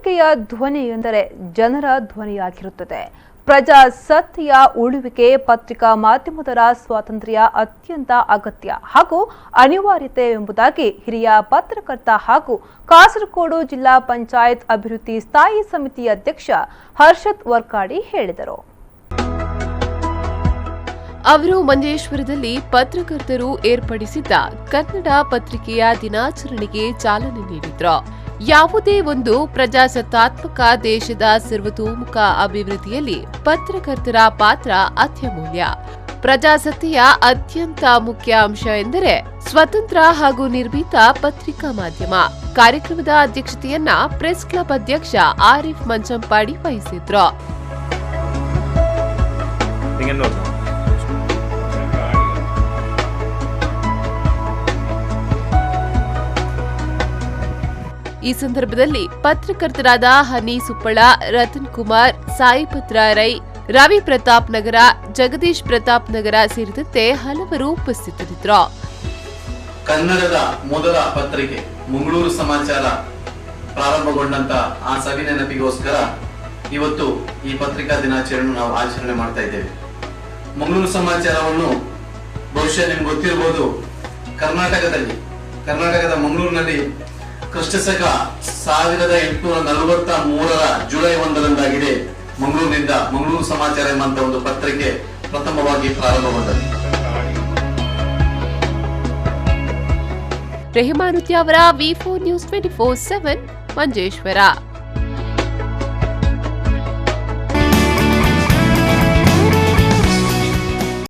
ಪತ್ರಿಕೆಯ ಧ್ವನಿ ಎಂದರೆ ಜನರ ಧ್ವನಿಯಾಗಿರುತ್ತದೆ. ಪ್ರಜಾಸತ್ತೆಯ ಉಳಿವಿಗೆ ಪತ್ರಿಕಾ ಮಾಧ್ಯಮದ ಸ್ವಾತಂತ್ರ್ಯ ಅತ್ಯಂತ ಅಗತ್ಯ ಹಾಗೂ ಅನಿವಾರ್ಯತೆ ಎಂಬುದಾಗಿ ಹಿರಿಯ ಪತ್ರಕರ್ತ ಹಾಗೂ ಕಾಸರಗೋಡು ಜಿಲ್ಲಾ ಪಂಚಾಯತ್ ಅಭಿವೃದ್ಧಿ ಸ್ಥಾಯಿ ಸಮಿತಿ ಅಧ್ಯಕ್ಷ ಹರ್ಷತ್ ವರ್ಕಾಡಿ ಹೇಳಿದರು. ಅವರು ಮಂಜೇಶ್ವರದಲ್ಲಿ ಪತ್ರಕರ್ತರು ಏರ್ಪಡಿಸಿದ್ದ ಕನ್ನಡ ಪತ್ರಿಕೆಯ ದಿನಾಚರಣೆಗೆ ಚಾಲನೆ ನೀಡಿದ್ರು. ಯಾವುದೇ ಒಂದು ಪ್ರಜಾಸತ್ತಾತ್ಮಕ ದೇಶದ ಸರ್ವತೋಮುಖ ಅಭಿವೃದ್ಧಿಯಲ್ಲಿ ಪತ್ರಕರ್ತರ ಪಾತ್ರ ಅತ್ಯಮೂಲ್ಯ. ಪ್ರಜಾಸತ್ತೆಯ ಅತ್ಯಂತ ಮುಖ್ಯ ಅಂಶ ಎಂದರೆ ಸ್ವತಂತ್ರ ಹಾಗೂ ನಿರ್ಭೀತ ಪತ್ರಿಕಾ ಮಾಧ್ಯಮ. ಕಾರ್ಯಕ್ರಮದ ಅಧ್ಯಕ್ಷತೆಯನ್ನ ಪ್ರೆಸ್ ಕ್ಲಬ್ ಅಧ್ಯಕ್ಷ ಆರಿಫ್ ಮಂಚಂಪಾಡಿ ವಹಿಸಿದ್ರು. ಈ ಸಂದರ್ಭದಲ್ಲಿ ಪತ್ರಕರ್ತರಾದ ಹನಿ ಸುಪ್ಪಳ, ರತನ್ ಕುಮಾರ್, ಸಾಯಿಪತ್ರ ರೈ, ರವಿ ಪ್ರತಾಪ್ ನಗರ, ಜಗದೀಶ್ ಪ್ರತಾಪ್ ನಗರ ಸೇರಿದಂತೆ ಹಲವರು ಉಪಸ್ಥಿತರಿದ್ದರು. ಕನ್ನಡದ ಮೊದಲ ಪತ್ರಿಕೆ ಮಂಗಳೂರು ಸಮಾಚಾರ ಪ್ರಾರಂಭಗೊಂಡಂತ ಆ ಸವಿನೆನಪಿಗೋಸ್ಕರ ಇವತ್ತು ಈ ಪತ್ರಿಕಾ ದಿನಾಚರಣೆ ನಾವು ಆಚರಣೆ ಮಾಡ್ತಾ ಇದ್ದೇವೆ. ಮಂಗಳೂರು ಸಮಾಚಾರವನ್ನು ಬಹುಶಃ ನಿಮ್ಗೆ ಗೊತ್ತಿರಬಹುದು, ಕರ್ನಾಟಕದ ಮಂಗಳೂರಿನಲ್ಲಿ ಕ್ರಿಸ್ತಶಕ 1843 ಜುಲೈ 1ರಂದಾಗಿದೆ ಮಂಗಳೂರಿನಿಂದ ಮಂಗಳೂರು ಸಮಾಚಾರ ಎಂಬಂತ ಒಂದು ಪತ್ರಿಕೆ ಪ್ರಥಮವಾಗಿ ಪ್ರಾರಂಭಗೊಂಡದ್ದು. ರೆಹಮಾನುದ್ದಿ ಅವರ V4 News 24/7 ಮಂಜೇಶ್ವರ.